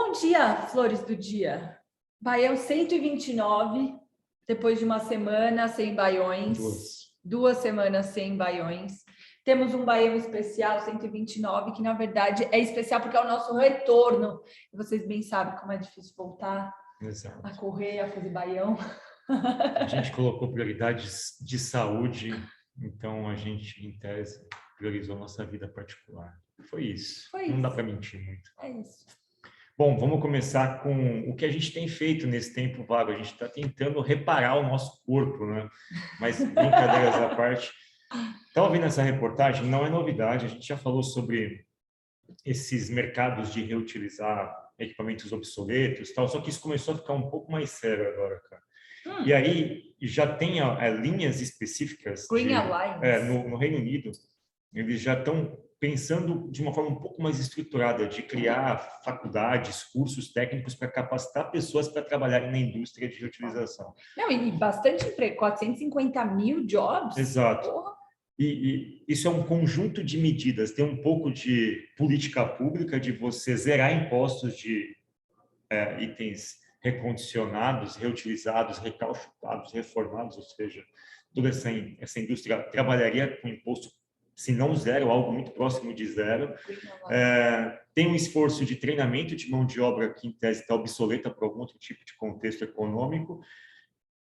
Bom dia, flores do dia. Baião 129, depois de uma semana sem baiões. 2 semanas sem baiões. Temos um baião especial 129, que na verdade é especial porque é o nosso retorno. Vocês bem sabem como é difícil voltar. Exato. A correr, a fazer baião. A gente colocou prioridades de saúde, então a gente, em tese, priorizou nossa vida particular. Foi isso. Não dá para mentir muito. É isso. Bom, vamos começar com o que a gente tem feito nesse tempo vago. A gente está tentando reparar o nosso corpo, né? Mas, brincadeiras à parte, estava vendo essa reportagem, não é novidade, a gente já falou sobre esses mercados de reutilizar equipamentos obsoletos, tal, só que isso começou a ficar um pouco mais sério agora, cara. E aí já tem linhas específicas Green Alliance. no Reino Unido, eles já estão pensando de uma forma um pouco mais estruturada de criar faculdades, cursos técnicos para capacitar pessoas para trabalharem na indústria de reutilização. Não, e bastante emprego, 450 mil jobs. Exato. Porra. E isso é um conjunto de medidas. Tem um pouco de política pública, de você zerar impostos de itens recondicionados, reutilizados, recalchutados, reformados, ou seja, toda essa indústria trabalharia com imposto, se não zero, algo muito próximo de zero. Tem um esforço de treinamento de mão de obra que, em tese, está obsoleta por algum outro tipo de contexto econômico.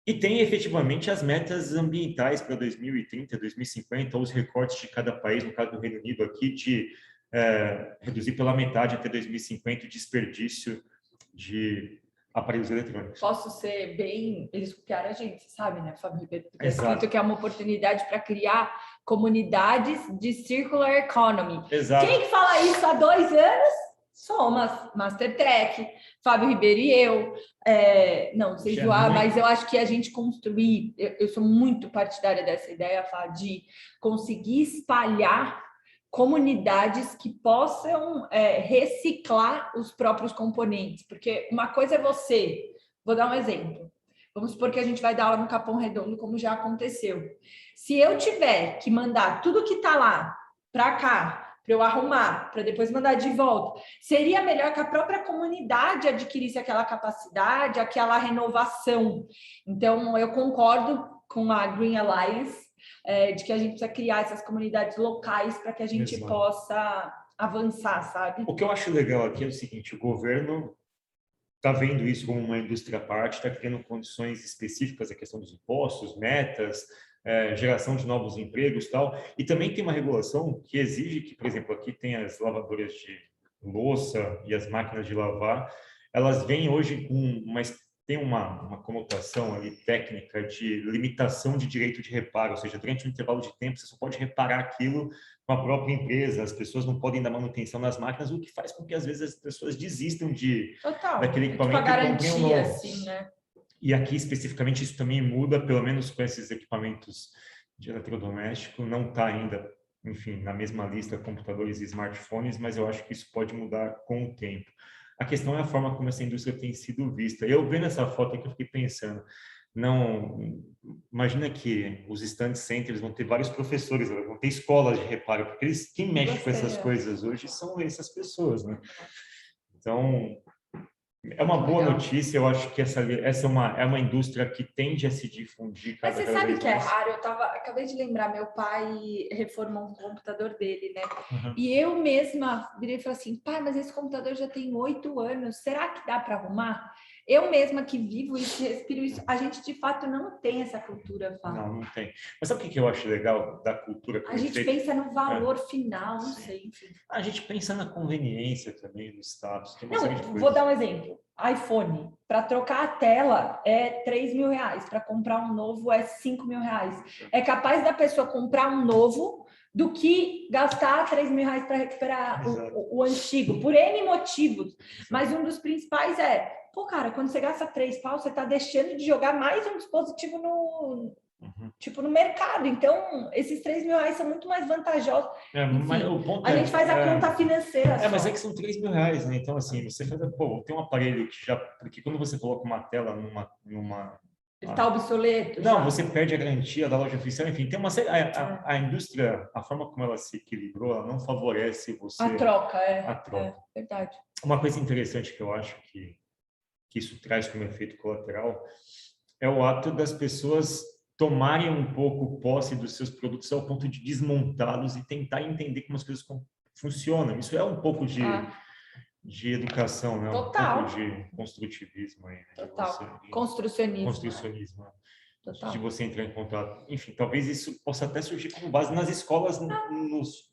E tem, efetivamente, as metas ambientais para 2030, 2050, os recortes de cada país, no caso do Reino Unido aqui, de reduzir pela metade até 2050 o desperdício de aparelhos eletrônicos. Posso ser bem... Eles copiaram a gente, sabe, né, Fábio Ribeiro? Porque é escrito que é uma oportunidade para criar comunidades de circular economy. Exato. Quem que fala isso há 2 anos? Somas, Master Track, Fábio Ribeiro e eu. Não sei zoar, mas eu acho que a gente construir... Eu sou muito partidária dessa ideia, Fá, de conseguir espalhar comunidades que possam reciclar os próprios componentes. Porque uma coisa é você... Vou dar um exemplo. Vamos supor que a gente vai dar aula no Capão Redondo, como já aconteceu. Se eu tiver que mandar tudo que está lá para cá, para eu arrumar, para depois mandar de volta, seria melhor que a própria comunidade adquirisse aquela capacidade, aquela renovação. Então, eu concordo com a Green Alliance, de que a gente precisa criar essas comunidades locais para que a gente possa avançar, sabe? O que eu acho legal aqui é o seguinte, o governo está vendo isso como uma indústria à parte, está criando condições específicas, a questão dos impostos, metas, geração de novos empregos e tal. E também tem uma regulação que exige que, por exemplo, aqui tem as lavadoras de louça e as máquinas de lavar, elas vêm hoje com tem uma conotação ali técnica de limitação de direito de reparo, ou seja, durante um intervalo de tempo você só pode reparar aquilo com a própria empresa, as pessoas não podem dar manutenção nas máquinas, o que faz com que às vezes as pessoas desistam daquele equipamento e comprem um novo. Assim, né? E aqui especificamente isso também muda, pelo menos com esses equipamentos de eletrodoméstico, não está ainda, enfim, na mesma lista computadores e smartphones, mas eu acho que isso pode mudar com o tempo. A questão é a forma como essa indústria tem sido vista. Eu vendo essa foto aqui, eu fiquei pensando, imagina que os stand centers vão ter vários professores, vão ter escolas de reparo, porque quem mexe com essas coisas hoje são essas pessoas, né? Então, é uma boa notícia, eu acho que essa é uma indústria que tende a se difundir cada vez mais. Mas você sabe que é raro? Acabei de lembrar, meu pai reformou um computador dele, né? E eu mesma virei e falei assim, pai, mas esse computador já tem 8 anos, será que dá para arrumar? Eu mesma que vivo isso, respiro isso, a gente de fato não tem essa cultura, Fábio. Não tem. Mas sabe o que eu acho legal da cultura? A gente pensa no valor final, não sei, enfim. A gente pensa na conveniência também, no status. Vou dar um exemplo. iPhone, para trocar a tela é 3 mil reais, para comprar um novo é 5 mil reais. É capaz da pessoa comprar um novo do que gastar 3 mil reais para recuperar o antigo, por N motivos. Mas um dos principais pô, cara, quando você gasta 3 pau, você está deixando de jogar mais um dispositivo no mercado. Então, esses 3 mil reais são muito mais vantajosos. Enfim, mas o ponto a gente faz a conta financeira. Mas é que são 3 mil reais, né? Então, assim, você faz, tem um aparelho que já... Porque quando você coloca uma tela numa Ele está obsoleto? Não, já? você perde a garantia da loja oficial. Enfim, tem uma série. A indústria, a forma como ela se equilibrou, ela não favorece você. A troca, A troca. Verdade. Uma coisa interessante que eu acho que isso traz como efeito colateral é o ato das pessoas tomarem um pouco posse dos seus produtos ao ponto de desmontá-los e tentar entender como as coisas funcionam. Isso é um pouco de educação, né? Total. Um pouco de construtivismo aí, né? Total. Construcionismo. Construcionismo. Né? Total. De você entrar em contato. Enfim, talvez isso possa até surgir como base nas escolas,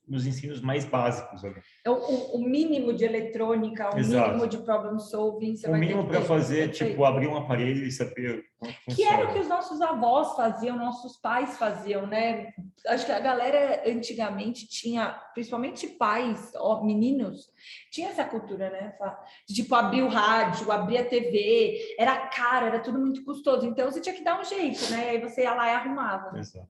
nos ensinos mais básicos. Ali. O mínimo de eletrônica, o mínimo de problem solving. O mínimo para fazer, tipo, abrir um aparelho e saber como funciona. Que era o que os nossos avós faziam, nossos pais faziam, né? Acho que a galera antigamente tinha, principalmente pais, meninos, tinha essa cultura, né? De, tipo, abrir o rádio, abrir a TV, era caro, era tudo muito custoso. Então, você tinha que dar um jeito, né? Aí você ia lá e arrumava. Exato.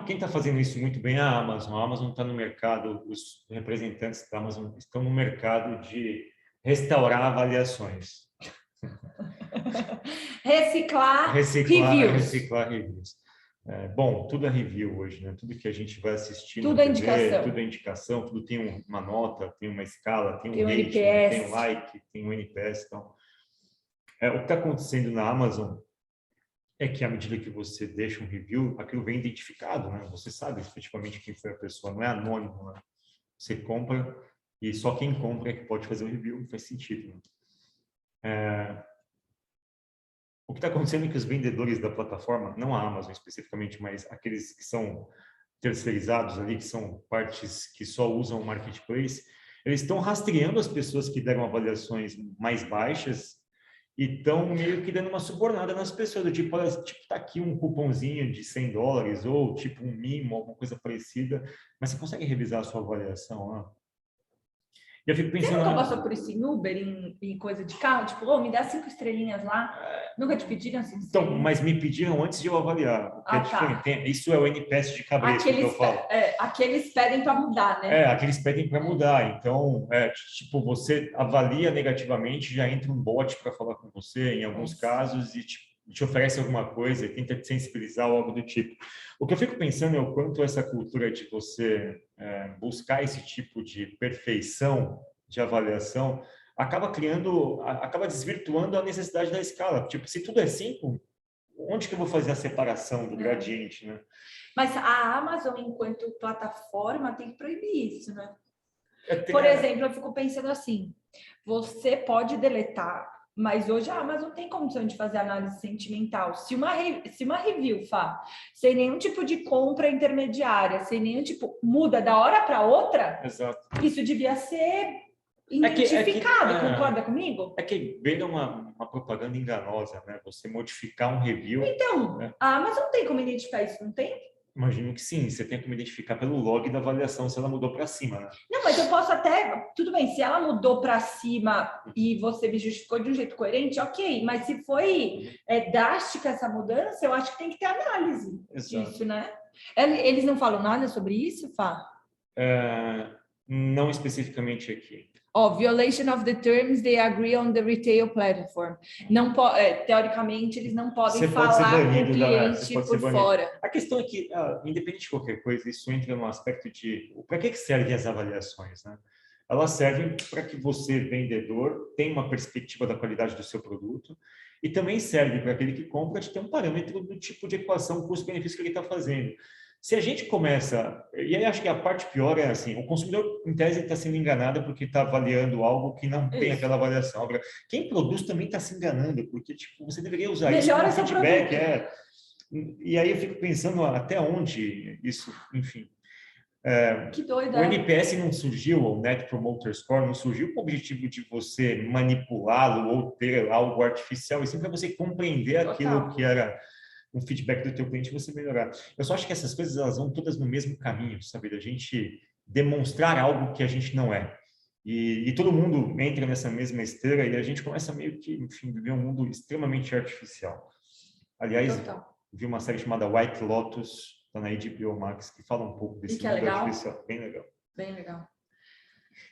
Quem está fazendo isso muito bem é a Amazon. A Amazon está no mercado, os representantes da Amazon estão no mercado de restaurar avaliações. Reciclar reviews. Bom, tudo é review hoje, né? Tudo que a gente vai assistir tudo na TV, indicação. Tudo é indicação, tudo tem uma nota, tem uma escala, tem um rating, tem um like, tem um NPS. Então, o que está acontecendo na Amazon é que à medida que você deixa um review, aquilo vem identificado, né? Você sabe efetivamente quem foi a pessoa, não é anônimo, né? Você compra e só quem compra é que pode fazer o review, faz sentido, né? O que está acontecendo é que os vendedores da plataforma, não a Amazon especificamente, mas aqueles que são terceirizados ali, que são partes que só usam o marketplace, eles estão rastreando as pessoas que deram avaliações mais baixas e estão meio que dando uma subornada nas pessoas, do tipo, tá aqui um cupomzinho de $100 ou tipo um mimo, alguma coisa parecida, mas você consegue revisar a sua avaliação lá? Eu fico pensando... Você nunca passou por isso em Uber, em coisa de carro? Tipo, me dá 5 estrelinhas lá. Nunca te pediram 5 estrelinhas? Então, mas me pediram antes de eu avaliar. Tá. Isso é o NPS de cabresto que eu falo. Aqueles pedem para mudar, né? Aqueles pedem para mudar. Então, tipo, você avalia negativamente, já entra um bot para falar com você, em alguns casos, e te oferece alguma coisa, e tenta te sensibilizar ou algo do tipo. O que eu fico pensando é o quanto essa cultura de você buscar esse tipo de perfeição de avaliação acaba desvirtuando a necessidade da escala. Tipo, se tudo é 5, onde que eu vou fazer a separação do gradiente, né? Mas a Amazon, enquanto plataforma, tem que proibir isso, né? Por exemplo, eu fico pensando assim, você pode deletar, mas hoje a Amazon tem condição de fazer análise sentimental. Se uma review, sem nenhum tipo de compra intermediária, sem nenhum tipo, muda da hora para outra, exato. Isso devia ser identificado, concorda comigo? É que beira uma propaganda enganosa, né? Você modificar um review... Então, a Amazon tem como identificar isso, não tem? Imagino que sim, você tem como identificar pelo log da avaliação se ela mudou para cima, né? Não, mas eu posso até... Tudo bem, se ela mudou para cima e você me justificou de um jeito coerente, ok. Mas se foi drástica essa mudança, eu acho que tem que ter análise disso, né? Eles não falam nada sobre isso, Fá? Não especificamente aqui. Violation of the terms they agree on the retail platform. Não teoricamente, eles não podem falar com o cliente por fora. A questão é que, independente de qualquer coisa, isso entra no aspecto de para que servem as avaliações, né? Elas servem para que você, vendedor, tenha uma perspectiva da qualidade do seu produto e também serve para aquele que compra de ter um parâmetro do tipo de equação custo-benefício que ele está fazendo. Se a gente começa, e aí acho que a parte pior é assim, o consumidor, em tese, está sendo enganado porque está avaliando algo que não tem aquela avaliação. Agora, quem produz também está se enganando, porque tipo, você deveria usar isso como feedback. E aí eu fico pensando até onde isso, enfim... que doido, o NPS não surgiu, o Net Promoter Score não surgiu com o objetivo de você manipulá-lo ou ter algo artificial, e sim para você compreender aquilo que era um feedback do teu cliente e você melhorar. Eu só acho que essas coisas elas vão todas no mesmo caminho, sabe? Da gente demonstrar algo que a gente não é. E todo mundo entra nessa mesma esteira e a gente começa meio que, enfim, viver um mundo extremamente artificial. Aliás, vi uma série chamada White Lotus, está na HBO Max, que fala um pouco desse mundo artificial. Bem legal. Bem legal.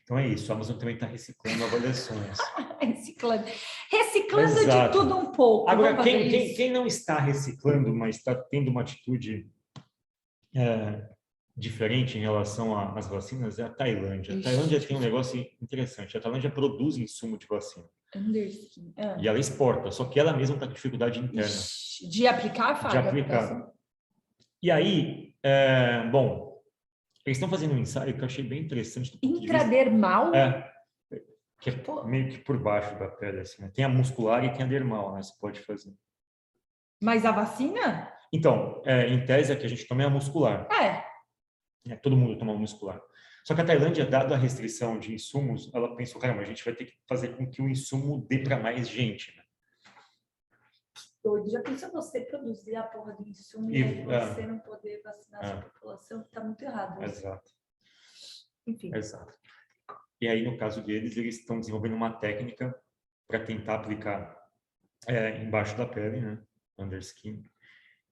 Então é isso, a Amazon também está reciclando avaliações. Reciclando Exato. de tudo um pouco. Agora, quem não está reciclando, mas está tendo uma atitude diferente em relação às vacinas, é a Tailândia. A Tailândia tem um negócio interessante. A Tailândia produz insumo de vacina. E ela exporta, só que ela mesma está com dificuldade interna. De aplicar, Fábio? De aplicar. E aí, bom, eles estão fazendo um ensaio que eu achei bem interessante. Do ponto intradermal? De vista, que é meio que por baixo da pele, assim, né? Tem a muscular e tem a dermal, né? Você pode fazer. Mas a vacina? Então, em tese, a que a gente toma é a muscular. Todo mundo toma a muscular. Só que a Tailândia, dado a restrição de insumos, ela pensou, caramba, a gente vai ter que fazer com que o insumo dê para mais gente, né? Doido. Já pensou você produzir a porra do insumo e você não poder vacinar a população? Tá muito errado. Exato. Enfim. Exato. E aí, no caso deles, eles estão desenvolvendo uma técnica para tentar aplicar embaixo da pele, né? Under skin.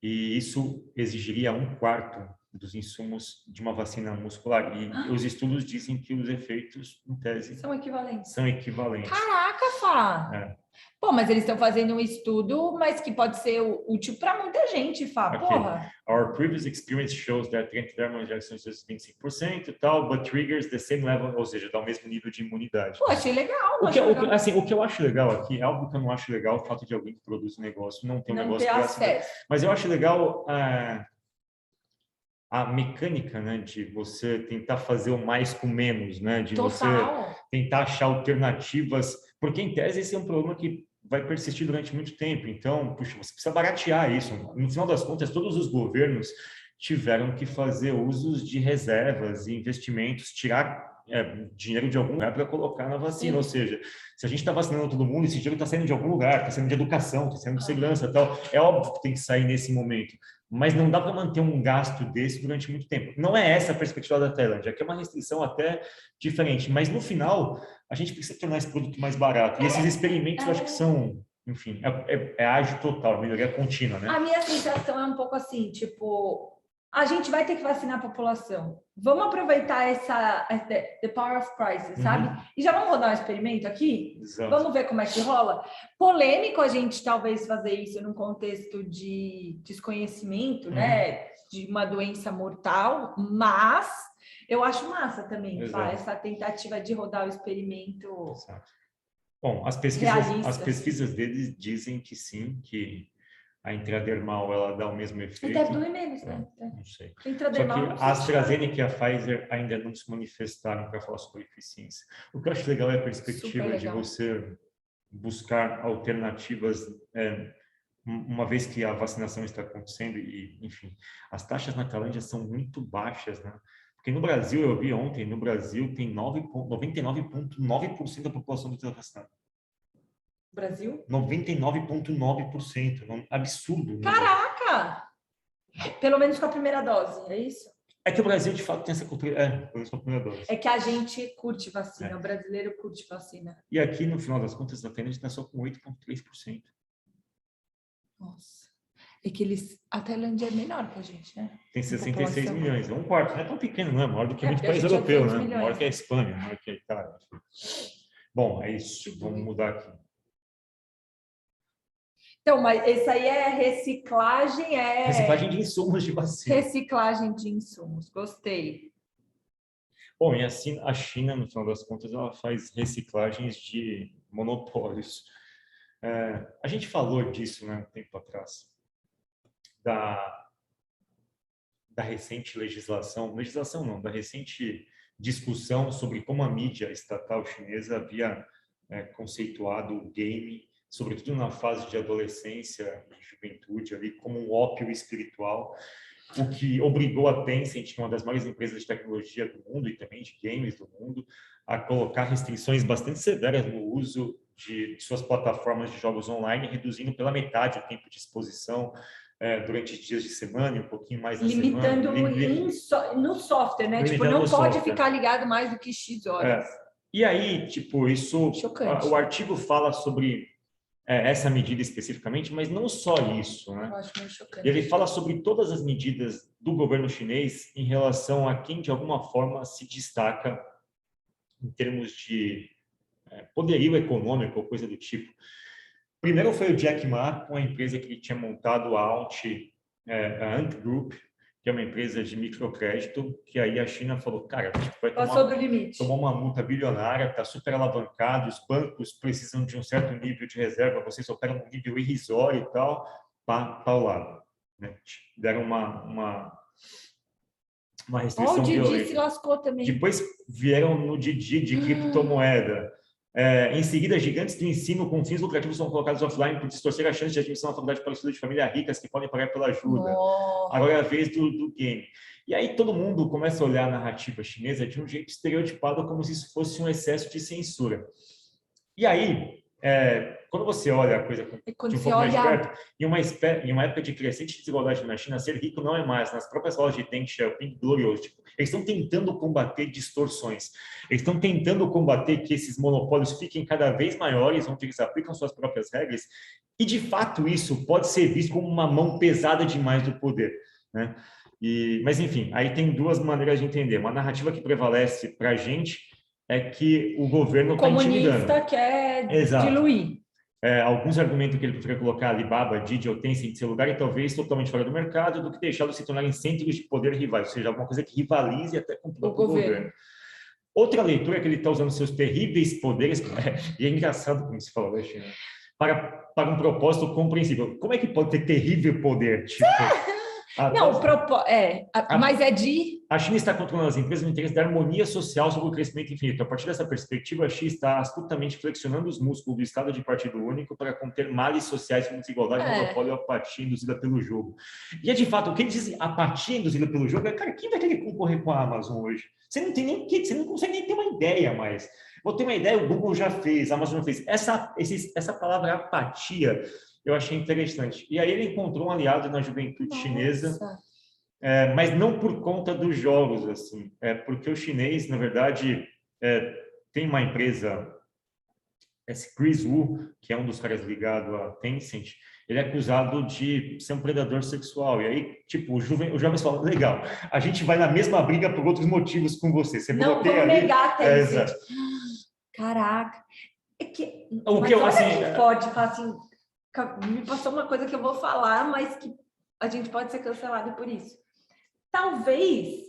E isso exigiria 1/4 dos insumos de uma vacina muscular. E os estudos dizem que os efeitos, em tese, são equivalentes. Caraca, Fá! Pô, mas eles estão fazendo um estudo, mas que pode ser útil para muita gente, Fá. Porra! Our previous experience shows that antidermal injections is 25% e tal, but triggers the same level, ou seja, dá o mesmo nível de imunidade. Pô, achei legal. O que eu acho legal aqui, é algo que eu não acho legal, o fato de alguém que produz um negócio não ter um negócio ter acesso. Mas eu acho legal a mecânica, né, de você tentar fazer o mais com menos, né, de você tentar achar alternativas, porque em tese esse é um problema que vai persistir durante muito tempo. Então, puxa, você precisa baratear isso. No final das contas, todos os governos tiveram que fazer usos de reservas e investimentos, tirar dinheiro de algum lugar para colocar na vacina. Sim. Ou seja, se a gente está vacinando todo mundo, esse dinheiro está saindo de algum lugar, está saindo de educação, está saindo de segurança e tal. É óbvio que tem que sair nesse momento. Mas não dá para manter um gasto desse durante muito tempo. Não é essa a perspectiva da Tailândia, aqui é uma restrição até diferente. Mas, no final, a gente precisa tornar esse produto mais barato. E esses experimentos, eu acho que são, enfim, ágil total, melhoria contínua, né? A minha sensação é um pouco assim, tipo, a gente vai ter que vacinar a população. Vamos aproveitar the power of crisis, sabe? E já vamos rodar um experimento aqui? Exato. Vamos ver como é que rola? Polêmico a gente talvez fazer isso num contexto de desconhecimento, né? De uma doença mortal, mas eu acho massa também, essa tentativa de rodar o experimento. Exato. Bom, as pesquisas deles dizem que sim, que a intradermal ela dá o mesmo efeito. Deve doer menos, né? Não sei. Só que a AstraZeneca e a Pfizer ainda não se manifestaram para falar sobre eficiência. O que eu acho legal é a perspectiva de você buscar alternativas, uma vez que a vacinação está acontecendo e, enfim, as taxas na Tailândia são muito baixas, né? Porque no Brasil, eu vi ontem, no Brasil tem 99,9% da população que está vacinada. Brasil? 99,9%. Absurdo. Né? Caraca! Pelo menos com a primeira dose, é isso? É que o Brasil, de fato, tem essa cultura. Pelo menos com a primeira dose. É que a gente curte vacina, o brasileiro curte vacina. E aqui, no final das contas, a Tailândia está só com 8,3%. Nossa. É que a Tailândia é menor que a gente, né? Tem 66 milhões. É 1/4. Não é tão pequeno, não é maior do que muito país europeu, né? Maior que a Espanha, maior que a Itália. Bom, é isso. Vamos mudar aqui. Então, mas esse aí é reciclagem, Reciclagem de insumos de vacina. Reciclagem de insumos, gostei. Bom, e assim, a China, no final das contas, ela faz reciclagens de monopólios. A gente falou disso, né, um tempo atrás, da recente da recente discussão sobre como a mídia estatal chinesa havia conceituado o game, sobretudo na fase de adolescência e juventude, ali, como um ópio espiritual, o que obrigou a Tencent, uma das maiores empresas de tecnologia do mundo e também de games do mundo, a colocar restrições bastante severas no uso de suas plataformas de jogos online, reduzindo pela metade o tempo de exposição durante dias de semana e um pouquinho mais na limitando semana. No software, né? Tipo, não pode ficar ligado mais do que X horas. E aí, tipo, isso... Chocante. O artigo fala sobre essa medida especificamente, mas não só isso, né? Eu acho meio chocante. Ele fala sobre todas as medidas do governo chinês em relação a quem, de alguma forma, se destaca em termos de poderio econômico ou coisa do tipo. Primeiro foi o Jack Ma, com a empresa que ele tinha montado a Ant Group, que é uma empresa de microcrédito, que aí a China falou, cara, a gente vai tomar uma multa bilionária, está super alavancado, os bancos precisam de um certo nível de reserva, vocês operam um nível irrisório e tal, para o lado. Né? Deram uma restrição violenta. O Didi se lascou também. Depois vieram no Didi de criptomoeda. Em seguida, gigantes do ensino com fins lucrativos são colocados offline por distorcer a chance de admissão à faculdade para estudos de família ricas que podem pagar pela ajuda. Agora é a vez do game. E aí todo mundo começa a olhar a narrativa chinesa de um jeito estereotipado, como se isso fosse um excesso de censura. E aí, quando você olha a coisa de um pouco mais de perto, em uma época de crescente desigualdade na China, ser rico não é mais. Nas próprias aulas de Deng Xiaoping, glorioso. Eles estão tentando combater distorções. Eles estão tentando combater que esses monopólios fiquem cada vez maiores, onde eles aplicam suas próprias regras. E, de fato, isso pode ser visto como uma mão pesada demais do poder. Né? Mas, enfim, aí tem duas maneiras de entender. Uma narrativa que prevalece para a gente é que o governo está intimidando. O comunista quer diluir. Alguns argumentam que ele prefere colocar Alibaba, Didi ou Tencent em seu lugar e talvez totalmente fora do mercado do que deixá-los se tornarem centros de poder rivais, ou seja, alguma coisa que rivalize até com o próprio governo. Outra leitura é que ele está usando seus terríveis poderes, e é engraçado como se fala, China, para um propósito compreensível. Como é que pode ter terrível poder? Tipo, mas é de... A China está controlando as empresas no interesse da harmonia social sobre o crescimento infinito. A partir dessa perspectiva, a China está astutamente flexionando os músculos do Estado de partido único para conter males sociais como desigualdade, monopólio e apatia induzida pelo jogo. E é de fato, o que ele diz apatia induzida pelo jogo é, cara, quem vai querer concorrer com a Amazon hoje? Você não consegue nem ter uma ideia mais. Vou ter uma ideia, o Google já fez, a Amazon já fez. Essa palavra apatia eu achei interessante. E aí ele encontrou um aliado na juventude chinesa, mas não por conta dos jogos, assim, porque o chinês, na verdade, tem uma empresa, esse Chris Wu, que é um dos caras ligado à Tencent, ele é acusado de ser um predador sexual. E aí, tipo, os jovens falam, legal, a gente vai na mesma briga por outros motivos com você. Você bloqueia ali... negar a Tencent. Caraca. Pode falar assim... Me passou uma coisa que eu vou falar, mas que a gente pode ser cancelado por isso. Talvez,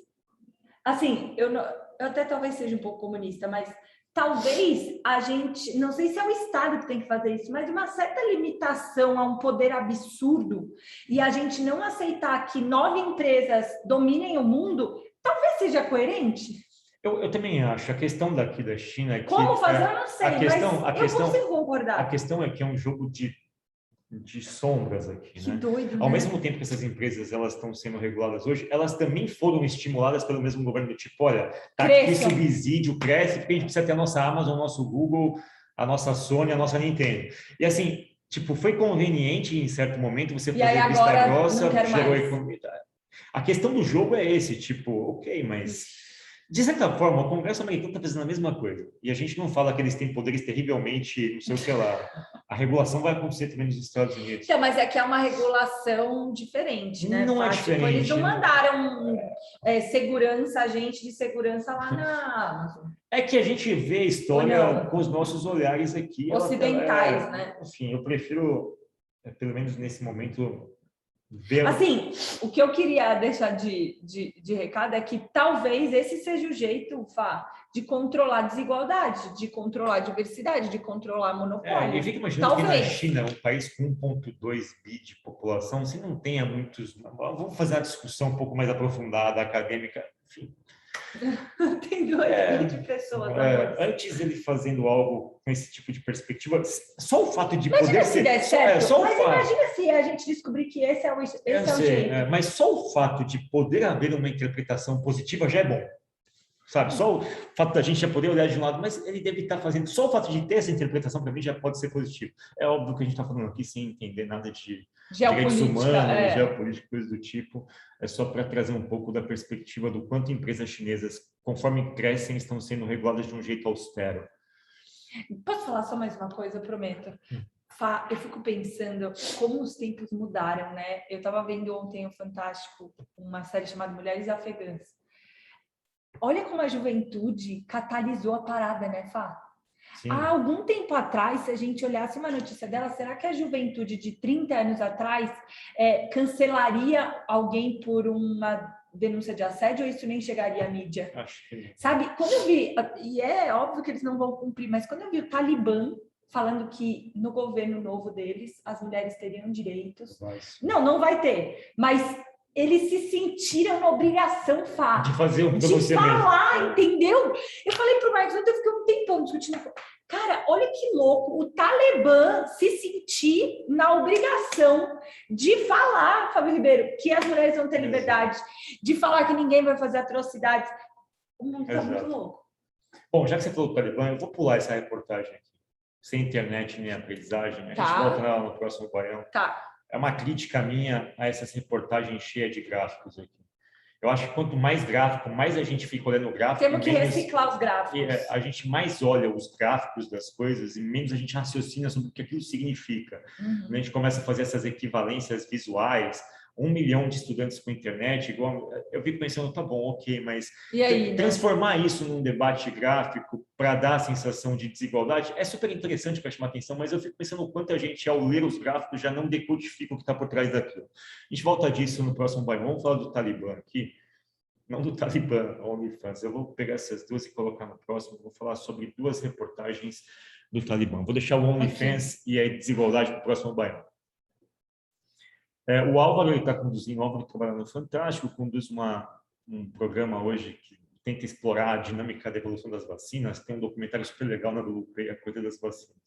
assim, eu até talvez seja um pouco comunista, mas talvez a gente, não sei se é o Estado que tem que fazer isso, mas uma certa limitação a um poder absurdo e a gente não aceitar que 9 empresas dominem o mundo, talvez seja coerente. Eu também acho. A questão daqui da China é que... Como fazer, eu não sei, mas eu consigo concordar. A questão é que é um jogo de sombras aqui, que né? doido, Ao mesmo tempo que essas empresas elas estão sendo reguladas hoje, elas também foram estimuladas pelo mesmo governo, tipo, olha, tá aqui subsídio, cresce, porque a gente precisa ter a nossa Amazon, o nosso Google, a nossa Sony, a nossa Nintendo. E assim, tipo, foi conveniente em certo momento você fazer vista grossa, gerou economia. A questão do jogo é esse, tipo, ok, mas... De certa forma, o Congresso americano está fazendo a mesma coisa. E a gente não fala que eles têm poderes terrivelmente, não sei o que lá. A regulação vai acontecer também nos Estados Unidos. Então, mas é que é uma regulação diferente, né? Não é diferente. Tipo, eles não mandaram agente de segurança lá na Amazon. É que a gente vê a história com os nossos olhares aqui. Ocidentais, né? Enfim, eu prefiro, pelo menos nesse momento... Assim, o que eu queria deixar de recado é que talvez esse seja o jeito, Fá, de controlar a desigualdade, de controlar a diversidade, de controlar a monopólio. Eu fico imaginando que na China, um país com 1,2 bi de população, se não tenha muitos... Vamos fazer uma discussão um pouco mais aprofundada, acadêmica, enfim. Tem 2 mil de pessoas. Antes ele fazendo algo com esse tipo de perspectiva, só o fato de imagina poder se ser... der certo, mas imagina se a gente descobrir que esse é o jeito. Mas só o fato de poder haver uma interpretação positiva já é bom. Sabe? Só o fato da gente já poder olhar de um lado, mas ele deve estar fazendo... Só o fato de ter essa interpretação, para mim, já pode ser positivo. É óbvio que a gente está falando aqui sem entender nada de direitos humanos, geopolítica, coisas do tipo. É só para trazer um pouco da perspectiva do quanto empresas chinesas, conforme crescem, estão sendo reguladas de um jeito austero. Posso falar só mais uma coisa? Eu prometo. Eu fico pensando como os tempos mudaram, né? Eu estava vendo ontem o Fantástico, uma série chamada Mulheres Afegãs. Olha como a juventude catalisou a parada, né, Fá? Sim. Há algum tempo atrás, se a gente olhasse uma notícia dela, será que a juventude de 30 anos atrás cancelaria alguém por uma denúncia de assédio ou isso nem chegaria à mídia? Acho que... Sabe, quando eu vi, e é óbvio que eles não vão cumprir, mas quando eu vi o Talibã falando que no governo novo deles as mulheres teriam direitos. Não vai ter, mas eles se sentiram na obrigação de fazer de falar, entendeu? Eu falei pro Marcos, eu fiquei um tempão discutindo. Cara, olha que louco, o Talibã se sentir na obrigação de falar, Fábio Ribeiro, que as mulheres vão ter liberdade, de falar que ninguém vai fazer atrocidades. O mundo tá muito louco. Bom, já que você falou do Talibã, eu vou pular essa reportagem aqui. Sem internet nem aprendizagem. A gente volta lá no próximo Baião. É uma crítica minha a essas reportagens cheias de gráficos aqui. Eu acho que quanto mais gráfico, mais a gente fica olhando o gráfico. Temos que reciclar os gráficos. A gente mais olha os gráficos das coisas e menos a gente raciocina sobre o que aquilo significa. A gente começa a fazer essas equivalências visuais. 1 milhão de estudantes com internet, igual eu fico pensando, tá bom, ok, mas e aí, transformar isso num debate gráfico para dar a sensação de desigualdade é super interessante para chamar atenção, mas eu fico pensando o quanto a gente, ao ler os gráficos, já não decodifica o que está por trás daquilo. A gente volta disso no próximo Baião. Vamos falar do Talibã aqui. Não do Talibã, OnlyFans. Eu vou pegar essas duas e colocar no próximo. Vou falar sobre 2 reportagens do Talibã. Vou deixar o OnlyFans e a desigualdade para o próximo Baião. O Álvaro está conduzindo, o Álvaro trabalha no Fantástico, conduz um programa hoje que tenta explorar a dinâmica da evolução das vacinas. Tem um documentário super legal na Globoplay, A Coisa das Vacinas.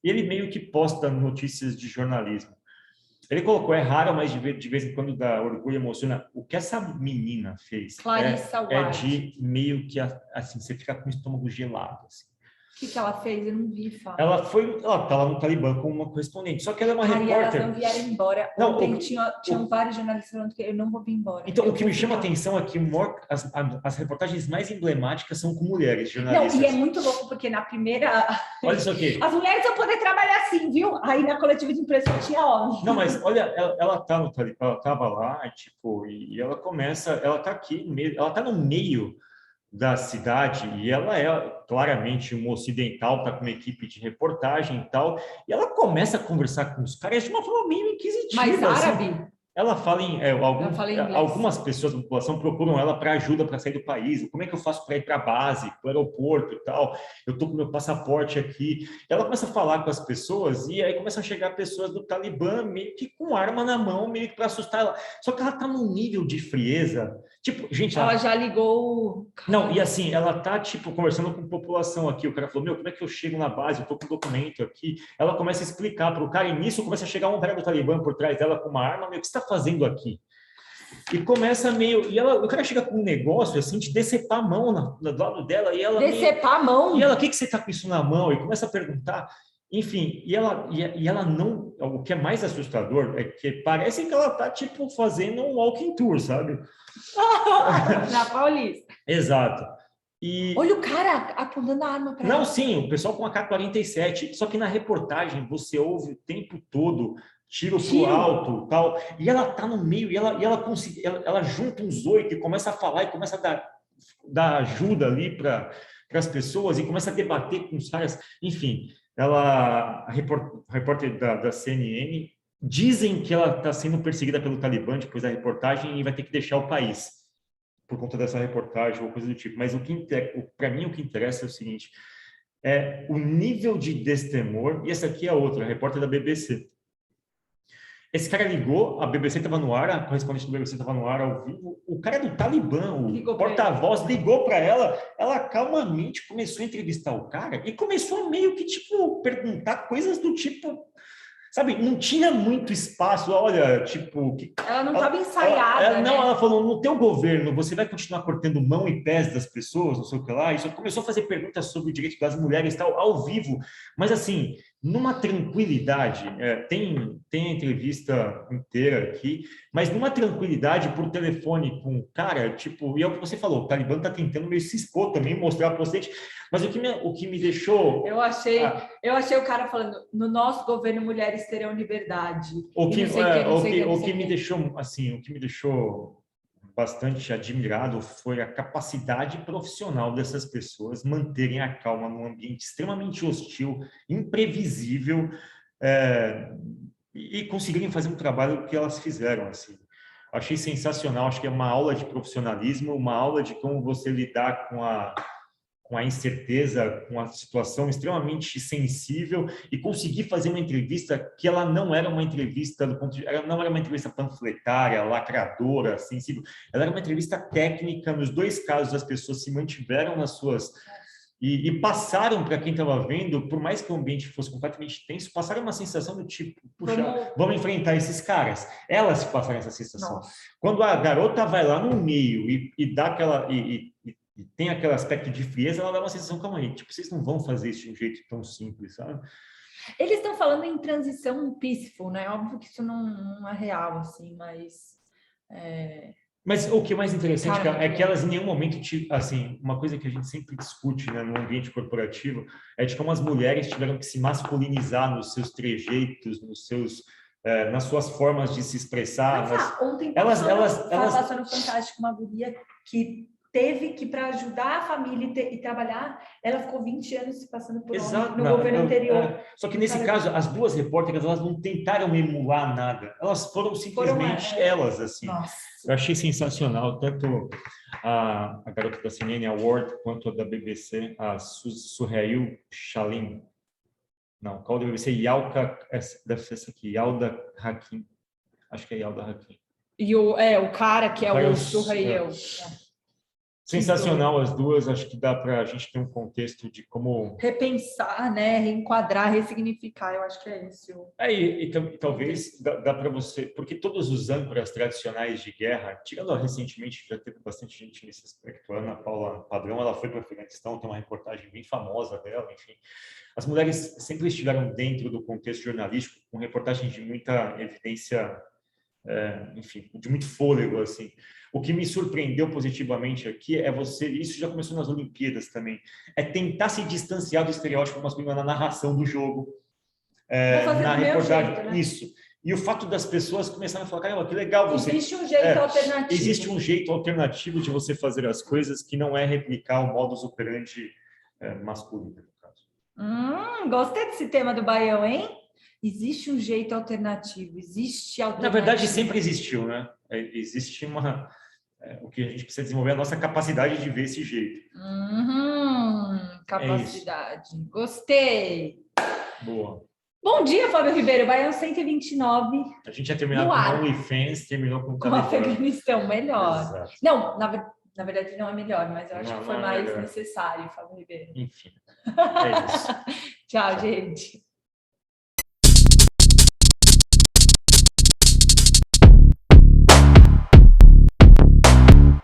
E ele meio que posta notícias de jornalismo. Ele colocou, é raro, mas de vez em quando dá orgulho e emociona. O que essa menina fez é de meio que, assim, você fica com o estômago gelado, assim. O que ela fez? Eu não vi, Fábio. Ela tá lá no Talibã como uma correspondente. Só que ela é uma repórter. Elas não vieram embora. Ontem tinham vários jornalistas falando que eu não vou vir embora. Então, o que me chama a atenção é que as reportagens mais emblemáticas são com mulheres jornalistas. Não, e é muito louco, porque na primeira... Olha isso aqui. As mulheres vão poder trabalhar assim, viu? Aí na coletiva de imprensa tinha homem. Não, mas olha, ela tá no Talibã, ela tava lá, tipo, e ela começa... Ela tá aqui, ela tá no meio da cidade, e ela é claramente uma ocidental, está com uma equipe de reportagem e tal, e ela começa a conversar com os caras de uma forma meio inquisitiva. Mas árabe? Assim. Ela fala em algumas pessoas da população procuram ela para ajuda para sair do país. Como é que eu faço para ir para a base, para o aeroporto e tal? Eu estou com meu passaporte aqui. Ela começa a falar com as pessoas e aí começam a chegar pessoas do Talibã meio que com arma na mão, meio que para assustar ela. Só que ela está num nível de frieza. Tipo, gente, ela já ligou. Não, e assim, ela tá tipo conversando com a população aqui. O cara falou: "Meu, como é que eu chego na base? Eu tô com um documento aqui". Ela começa a explicar para o cara, e nisso começa a chegar um cara do Talibã por trás dela com uma arma. Meu, o que você está fazendo aqui? E começa meio. E o cara chega com um negócio assim, de decepar a mão do lado dela. E ela. Decepar a mão? E ela, o que você está com isso na mão? E começa a perguntar. Enfim, e ela não. O que é mais assustador é que parece que ela tá tipo fazendo um walking tour, sabe? Na Paulista. Exato. Olha o cara apontando a arma para ela. Não, sim, o pessoal com AK-47. Só que na reportagem você ouve o tempo todo tiro pro alto, tal. E ela tá no meio e ela junta uns 8 e começa a falar e começa a dar ajuda ali para as pessoas e começa a debater com os caras. Enfim, a repórter da CNN dizem que ela está sendo perseguida pelo Talibã depois da reportagem e vai ter que deixar o país por conta dessa reportagem ou coisa do tipo. Mas para mim o que interessa é o seguinte: é o nível de destemor. E essa aqui é outra, a repórter da BBC. Esse cara ligou, a BBC estava no ar, a correspondente do BBC estava no ar ao vivo. O cara do Talibã, o porta-voz, ligou para ela. Ela calmamente começou a entrevistar o cara e começou meio que tipo perguntar coisas do tipo, sabe? Não tinha muito espaço. Olha, tipo, ela não estava ensaiada. Não, ela falou: no teu governo você vai continuar cortando mão e pés das pessoas, não sei o que lá. Isso começou a fazer perguntas sobre o direito das mulheres, tal, ao vivo. Mas assim, numa tranquilidade, tem a entrevista inteira aqui, mas numa tranquilidade por telefone com o cara, tipo, e é o que você falou, o Talibã está tentando meio se expor também, mostrar para o Ocidente, mas o que me deixou... Eu achei o cara falando: no nosso governo mulheres terão liberdade. O que me deixou, assim, o que me deixou bastante admirado foi a capacidade profissional dessas pessoas manterem a calma num ambiente extremamente hostil, imprevisível, e conseguirem fazer um trabalho que elas fizeram, assim. Achei sensacional, acho que é uma aula de profissionalismo, uma aula de como você lidar com a incerteza, com a situação extremamente sensível e conseguir fazer uma entrevista que ela não era uma entrevista ela não era uma entrevista panfletária, lacradora, sensível. Ela era uma entrevista técnica. Nos dois casos, as pessoas se mantiveram nas suas e passaram para quem estava vendo, por mais que o ambiente fosse completamente tenso, passaram uma sensação do tipo, puxa, vamos enfrentar esses caras. Elas passaram essa sensação. Nossa. Quando a garota vai lá no meio e dá aquela e tem aquele aspecto de frieza, ela dá uma sensação, calma aí, tipo, vocês não vão fazer isso de um jeito tão simples, sabe? Eles estão falando em transição peaceful, né? Óbvio que isso não é real, assim, mas... Mas o que é mais interessante, cara, é que elas em nenhum momento, assim, uma coisa que a gente sempre discute, né, no ambiente corporativo, é de como as mulheres tiveram que se masculinizar nos seus trejeitos, nas suas formas de se expressar. Ontem passou no Fantástico uma guria que teve que, para ajudar a família e trabalhar, ela ficou 20 anos se passando por homem no governo anterior. Só que nesse caso, as duas repórteres, elas não tentaram emular nada. Elas foram simplesmente elas, assim. Nossa. Eu achei sensacional, tanto a garota da CNN Award, quanto a da BBC, a Suhail Shalim. Não, qual da BBC? Deve ser essa aqui, Yalda Hakim. Acho que é Yalda Hakim. E o cara que é o Suhail. Sensacional as duas, acho que dá para a gente ter um contexto de como... Repensar, né? Reenquadrar, ressignificar, eu acho que é isso. E talvez dá para você... Porque todos os âncoras tradicionais de guerra, tirando recentemente, já teve bastante gente nesse aspecto, a Ana Paula Padrão, ela foi para o Afeganistão, tem uma reportagem bem famosa dela, enfim. As mulheres sempre estiveram dentro do contexto jornalístico, com reportagens de muita evidência... enfim, de muito fôlego, assim. O que me surpreendeu positivamente aqui é isso já começou nas Olimpíadas também, é tentar se distanciar do estereótipo masculino na narração do jogo, na reportagem, jeito, né? Isso. E o fato das pessoas começarem a falar, caramba, que legal você... Existe um jeito alternativo. Existe um jeito alternativo de você fazer as coisas que não é replicar o modus operandi masculino, no caso. Gostei desse tema do Baião, hein? Existe um jeito alternativo, existe alternativo. Na verdade, sempre existiu, né? Existe o que a gente precisa desenvolver, a nossa capacidade de ver esse jeito. Capacidade. Gostei. Boa. Bom dia, Fábio Ribeiro. Baião 129. A gente ia terminar com OnlyFans, terminou com Afeganistão, melhor. Exato. Não, na verdade não é melhor, mas eu acho que foi mais necessário, Fábio Ribeiro. Enfim, é isso. Tchau, gente.